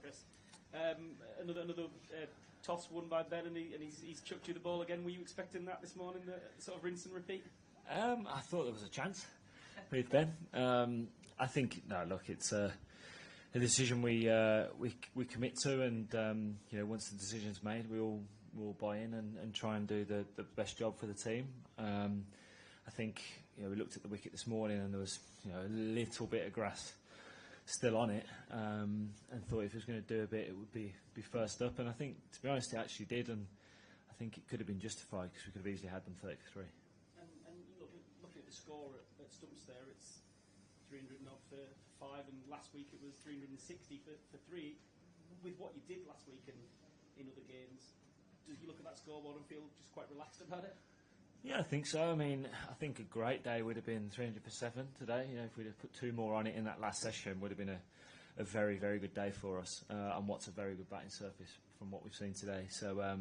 Chris. Another toss won by Ben, and he's chucked you the ball again. Were you expecting that this morning, the sort of rinse and repeat? I thought there was a chance with Ben. I think it's a decision we commit to, and once the decision's made, we'll buy in and try and do the best job for the team. I think we looked at the wicket this morning, and there was a little bit of grass still on it, and thought if it was going to do a bit, it would be first up. And I think, to be honest, it actually did, and I think it could have been justified because we could have easily had them 30 for 3. And looking at the score at Stumps there, it's 300 and odd for 5, and last week it was 360 for 3. With what you did last week and in other games, do you look at that scoreboard and feel just quite relaxed about it? Yeah, I think so. I mean, I think a great day would have been 300 for 7 today. If we'd have put 2 more on it in that last session, would have been a very, very good day for us. And what's a very good batting surface from what we've seen today. So, I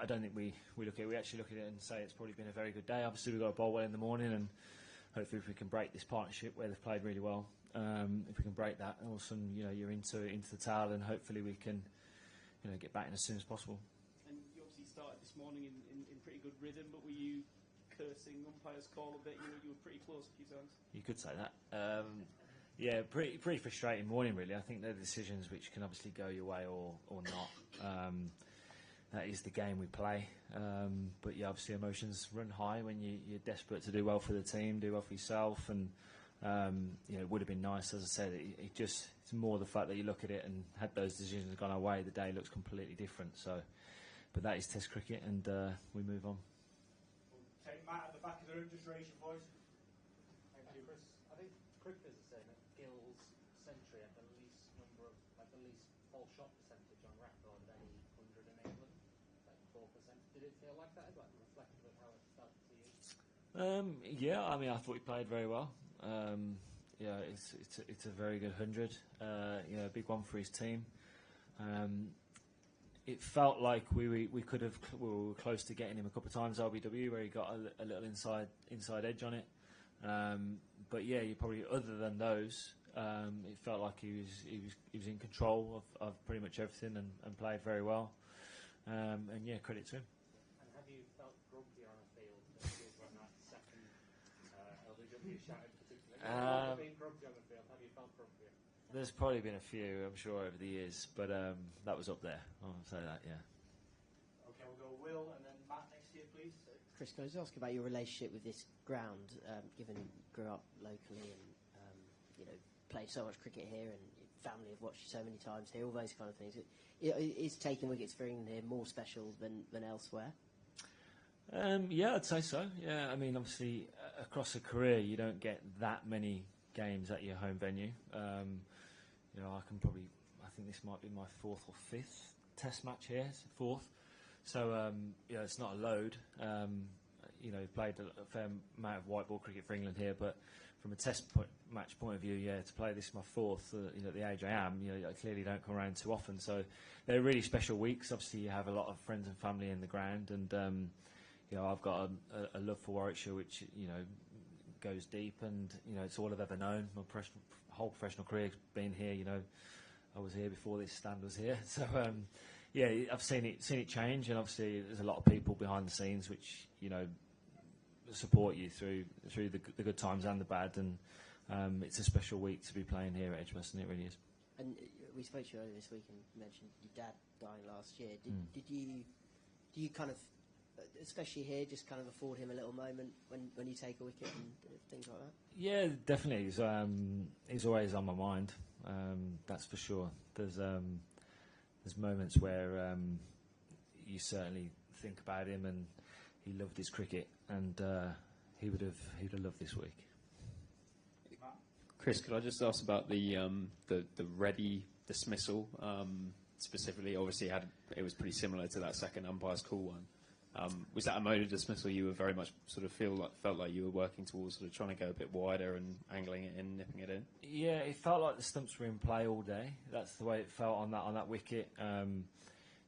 don't think we look at it. We actually look at it and say it's probably been a very good day. Obviously, we've got to bowl well in the morning, and hopefully, if we can break this partnership where they've played really well, if we can break that, all of a sudden, you're into the towel, and hopefully we can, get back in as soon as possible. And you obviously started this morning in pretty good rhythm, but were you cursing umpire's call a bit? You were pretty close a few times. You could say that. Pretty frustrating morning, really. I think they're decisions which can obviously go your way or not. That is the game we play. But obviously emotions run high when you're desperate to do well for the team, do well for yourself, and it would have been nice, as I said. It's more the fact that you look at it and had those decisions gone our way, the day looks completely different. So, but that is Test cricket, and we move on. We'll take Matt at the back of the room. Just raise your voice. Thank you, Chris. I think cricketers are saying that Gill's century had the least number of, the least false shot percentage on record of any 100 in England, 4%. Did it feel like that? Is that reflective of how it felt to you? I thought he played very well. It's a very good 100. A big one for his team. It felt like we were close to getting him a couple of times RBW where he got a little inside edge on it. You probably, other than those, it felt like he was in control of pretty much everything and played very well. Credit to him. And have you felt grumpy on a field when that second LBW shot in particular? Being grumpy on the field, have you felt grumpier? There's probably been a few, I'm sure, over the years, but that was up there. I'll say that, yeah. Okay, we'll go Will and then Matt next to you, please. Chris, can I just ask about your relationship with this ground, given you grew up locally and played so much cricket here, and your family have watched you so many times here, all those kind of things. Is taking wickets for England here more special than elsewhere? I'd say so. Yeah, I mean, obviously, across a career, you don't get that many games at your home venue. I think this might be my 4th or 5th Test match here, 4th. So, it's not a load. Played a fair amount of white ball cricket for England here, but from a Test match point of view, to play this my 4th, at the age I am, I clearly don't come around too often. So they're really special weeks. Obviously, you have a lot of friends and family in the ground, and I've got a love for Warwickshire, which goes deep, and it's all I've ever known. My whole professional career's been here. I was here before this stand was here. So I've seen it change, and obviously there's a lot of people behind the scenes which support you through the good times and the bad, and it's a special week to be playing here at Edgbaston. It really is. And we spoke to you earlier this week and mentioned your dad dying last year. Do you kind of, especially here, just kind of afford him a little moment when you take a wicket and things like that? Yeah, definitely. He's always on my mind. That's for sure. There's moments where you certainly think about him, and he loved his cricket, and he would have loved this week. Chris, could I just ask about the ready dismissal specifically? Obviously, it was pretty similar to that second umpire's call one. Was that a mode of dismissal you were very much sort of felt like you were working towards, sort of trying to go a bit wider and angling it in, nipping it in? Yeah, it felt like the stumps were in play all day. That's the way it felt on that wicket.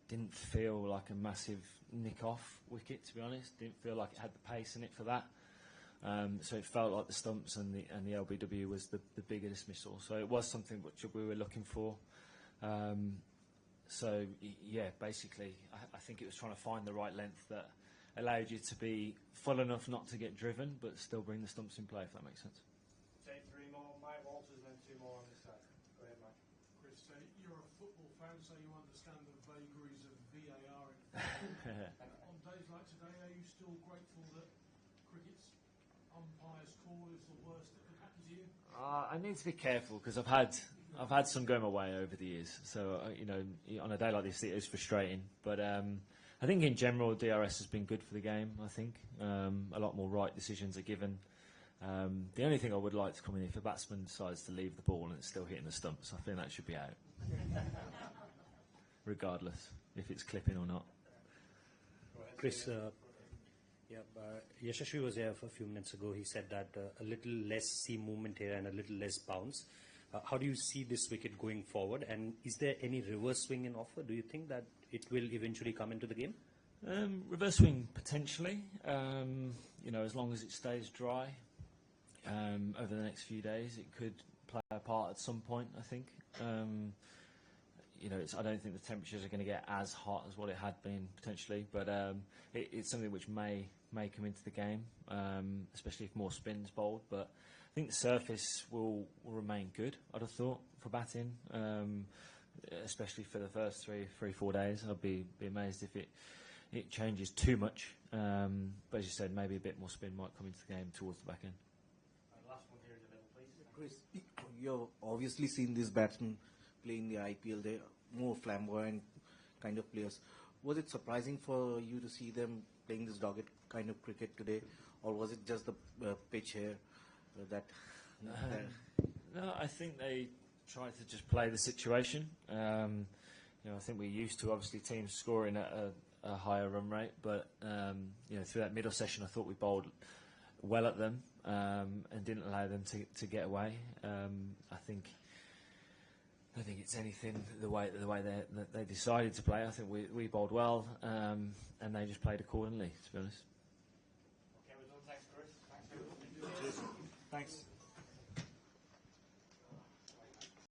Didn't feel like a massive nick-off wicket, to be honest. Didn't feel like it had the pace in it for that. So it felt like the Stumps and the LBW was the bigger dismissal. So it was something which we were looking for. Basically, I think it was trying to find the right length that allowed you to be full enough not to get driven, but still bring the Stumps in play, if that makes sense. Take 3 more. Mike Walters, and then 2 more on this side. Go ahead, Mike. Chris, you're a football fan, so you understand the vagaries of VAR. On days like today, are you still grateful that cricket's umpire's call is the worst that could happen to you? I need to be careful because I've had some go my way over the years. So on a day like this, it is frustrating. But I think in general, DRS has been good for the game. I think a lot more right decisions are given. The only thing I would like to come in, if a batsman decides to leave the ball and it's still hitting the stumps, I think that should be out, regardless if it's clipping or not. Chris, Yashashvi was here a few minutes ago. He said that a little less seam movement here and a little less bounce. How do you see this wicket going forward? And is there any reverse swing in offer? Do you think that it will eventually come into the game? Reverse swing potentially. As long as it stays dry over the next few days, it could play a part at some point. I think. I don't think the temperatures are going to get as hot as what it had been potentially, but it's something which may come into the game, especially if more spins bowled. But I think the surface will remain good, I'd have thought, for batting, especially for the first 4 days. I'd be amazed if it changes too much. But as you said, maybe a bit more spin might come into the game towards the back end. Last one here in the middle, please. Chris, you've obviously seen this batsman play in the IPL. They're more flamboyant kind of players. Was it surprising for you to see them playing this dogged kind of cricket today, or was it just the pitch here that? No, I think they tried to just play the situation. I think we're used to obviously teams scoring at a higher run rate, but through that middle session, I thought we bowled well at them and didn't allow them to get away. I don't think it's anything the way they decided to play. I think we bowled well, and they just played accordingly, to be honest. Okay, we're done. Thanks, Chris. Thanks, everyone. Thanks.